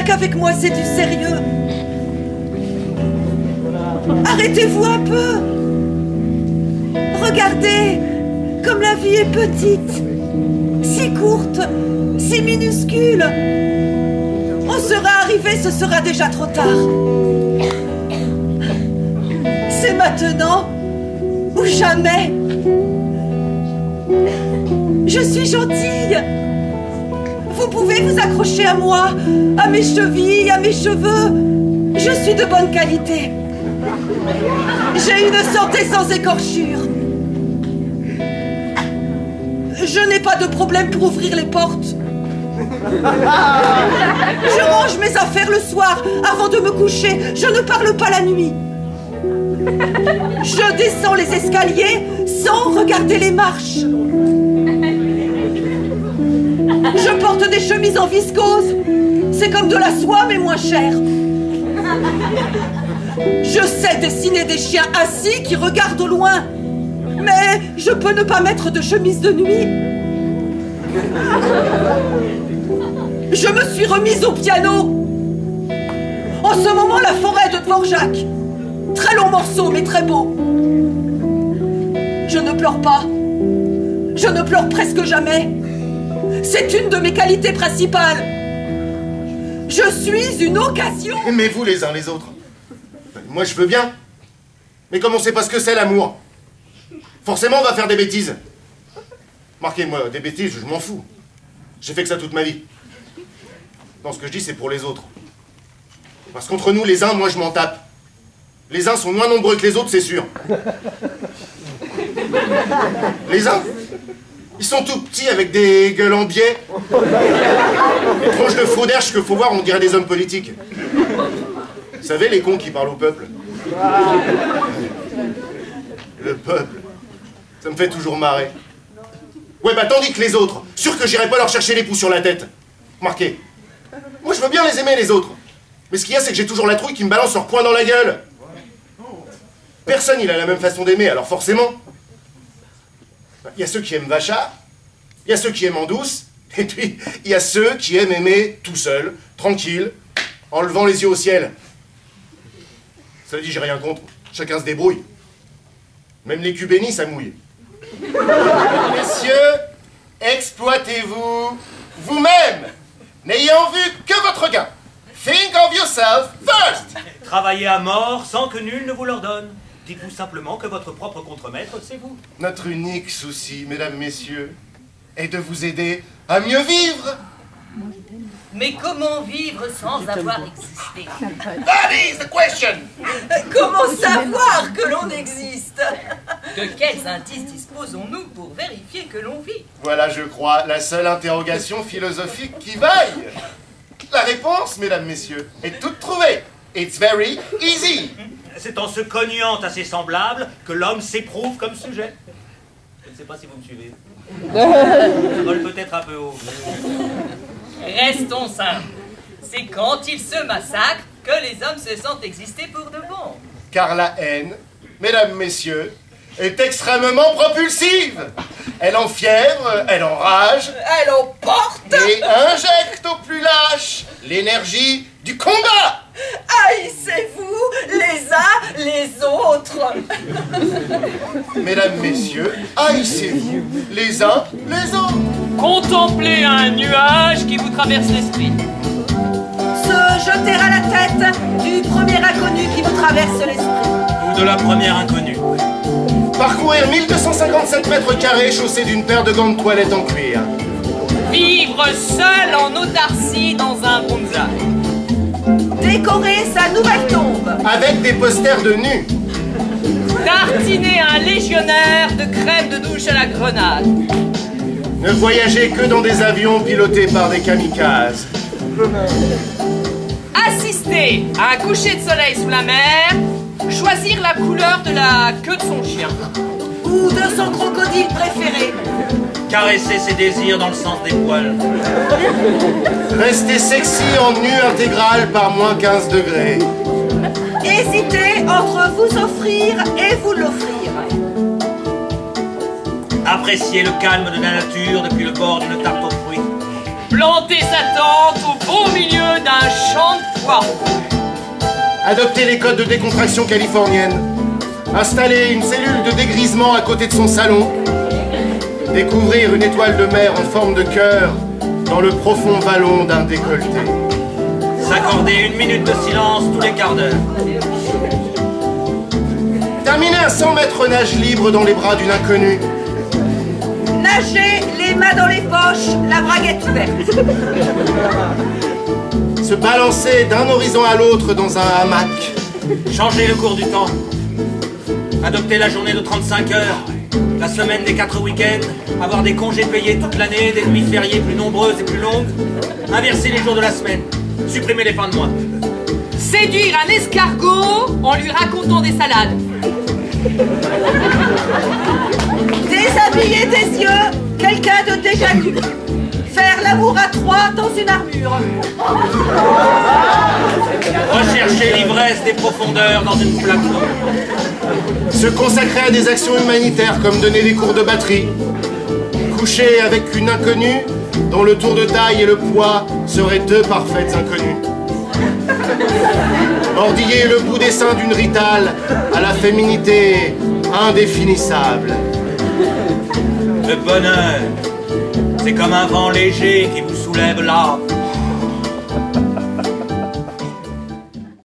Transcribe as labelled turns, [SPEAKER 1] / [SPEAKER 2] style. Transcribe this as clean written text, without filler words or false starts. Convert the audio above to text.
[SPEAKER 1] bien qu'avec moi c'est du sérieux. Arrêtez-vous un peu. Regardez, comme la vie est petite, si courte, si minuscule. On sera arrivé, ce sera déjà trop tard. C'est maintenant ou jamais. Je suis gentille. Vous pouvez vous accrocher à moi, à mes chevilles, à mes cheveux. Je suis de bonne qualité. J'ai une santé sans écorchure. Je n'ai pas de problème pour ouvrir les portes. Je range mes affaires le soir avant de me coucher. Je ne parle pas la nuit. Je descends les escaliers sans regarder les marches. Je porte des chemises en viscose. C'est comme de la soie mais moins cher. Je sais dessiner des chiens assis qui regardent au loin. Mais je peux ne pas mettre de chemise de nuit. Je me suis remise au piano. En ce moment, la forêt de Dvorak. Très long morceau, mais très beau. Je ne pleure pas. Je ne pleure presque jamais. C'est une de mes qualités principales. Je suis une occasion.
[SPEAKER 2] Aimez-vous les uns les autres. Moi, je veux bien. Mais comme on sait pas ce que c'est, l'amour, forcément, on va faire des bêtises. Marquez-moi, des bêtises, je m'en fous. J'ai fait que ça toute ma vie. Non, ce que je dis, c'est pour les autres. Parce qu'entre nous, les uns, moi, je m'en tape. Les uns sont moins nombreux que les autres, c'est sûr. Les uns, ils sont tout petits avec des gueules en biais. Des tronches de faux d'herche que faut voir, on dirait des hommes politiques. Vous savez, les cons qui parlent au peuple. Le peuple, ça me fait toujours marrer. Ouais, bah tandis que les autres, sûr que j'irai pas leur chercher les poux sur la tête. Remarquez, moi je veux bien les aimer les autres. Mais ce qu'il y a, c'est que j'ai toujours la trouille qui me balance leur poing dans la gueule. Personne, il a la même façon d'aimer, alors forcément. Il y a ceux qui aiment vachard, il y a ceux qui aiment en douce, et puis il y a ceux qui aiment aimer tout seul, tranquille, en levant les yeux au ciel. Ça dit, j'ai rien contre, chacun se débrouille. Même les culs bénis, ça mouille. Messieurs, exploitez-vous vous-même, n'ayant vu que votre gain. Think of yourself first.
[SPEAKER 3] Travaillez à mort sans que nul ne vous l'ordonne. Dites-vous simplement que votre propre contremaître, c'est vous.
[SPEAKER 2] Notre unique souci, mesdames, messieurs, est de vous aider à mieux vivre.
[SPEAKER 4] Mais comment vivre sans avoir existé?
[SPEAKER 2] That is the question.
[SPEAKER 1] Comment savoir que l'on existe?
[SPEAKER 4] De quels indices disposons-nous pour vérifier que l'on vit?
[SPEAKER 2] Voilà, je crois, la seule interrogation philosophique qui vaille. La réponse, mesdames, messieurs, est toute trouvée. It's very easy.
[SPEAKER 3] C'est en se cognant à ses semblables que l'homme s'éprouve comme sujet. Je ne sais pas si vous me suivez. Ça vole peut-être un peu haut.
[SPEAKER 4] Restons simples. C'est quand ils se massacrent que les hommes se sentent exister pour de bon.
[SPEAKER 2] Car la haine, mesdames, messieurs, est extrêmement propulsive. Elle enfièvre, elle enrage.
[SPEAKER 1] Elle emporte.
[SPEAKER 2] Et injecte au plus lâche l'énergie du combat.
[SPEAKER 1] Haïssez-vous les uns les autres.
[SPEAKER 2] Mesdames, messieurs, haïssez-vous les uns les autres.
[SPEAKER 5] Contemplez un nuage qui vous traverse l'esprit.
[SPEAKER 1] Se jeter à la tête du premier inconnu qui vous traverse l'esprit.
[SPEAKER 3] Ou de la première inconnue.
[SPEAKER 2] Parcourir 1257 mètres carrés chaussés d'une paire de gants de toilette en cuir.
[SPEAKER 5] Vivre seul en autarcie dans un bonsaï.
[SPEAKER 1] Décorer sa nouvelle tombe.
[SPEAKER 2] Avec des posters de nus.
[SPEAKER 5] Tartiner un légionnaire de crème de douche à la grenade.
[SPEAKER 2] Ne voyager que dans des avions pilotés par des kamikazes.
[SPEAKER 5] Assister à un coucher de soleil sous la mer. Choisir la couleur de la queue de son chien.
[SPEAKER 1] Ou de son crocodile préféré.
[SPEAKER 3] Caresser ses désirs dans le sens des poils.
[SPEAKER 2] Rester sexy en nu intégral par moins 15 degrés.
[SPEAKER 1] Hésitez entre vous offrir et vous l'offrir.
[SPEAKER 3] Apprécier le calme de la nature depuis le bord d'une tarte aux fruits.
[SPEAKER 5] Planter sa tente au beau milieu d'un champ de pois.
[SPEAKER 2] Adopter les codes de décontraction californienne. Installer une cellule de dégrisement à côté de son salon. Découvrir une étoile de mer en forme de cœur dans le profond vallon d'un décolleté.
[SPEAKER 3] S'accorder 1 minute de silence tous les quarts d'heure.
[SPEAKER 2] Terminer un 100 mètres nage libre dans les bras d'une inconnue.
[SPEAKER 1] Nager, les mains dans les poches, la braguette ouverte.
[SPEAKER 2] Se balancer d'un horizon à l'autre dans un hamac.
[SPEAKER 3] Changer le cours du temps. Adopter la journée de 35 heures. La semaine des 4 week-ends. Avoir des congés payés toute l'année, des nuits fériées plus nombreuses et plus longues. Inverser les jours de la semaine. Supprimer les fins de mois.
[SPEAKER 5] Séduire un escargot en lui racontant des salades.
[SPEAKER 1] Déshabiller des yeux, quelqu'un de déjà nu. Faire l'amour à 3 dans une armure.
[SPEAKER 3] Rechercher l'ivresse des profondeurs dans une flaque d'eau.
[SPEAKER 2] Se consacrer à des actions humanitaires comme donner des cours de batterie. Coucher avec une inconnue dont le tour de taille et le poids seraient 2 parfaites inconnues. Mordiller le bout des seins d'une ritale à la féminité indéfinissable.
[SPEAKER 3] Le bonheur, c'est comme un vent léger qui vous soulève là,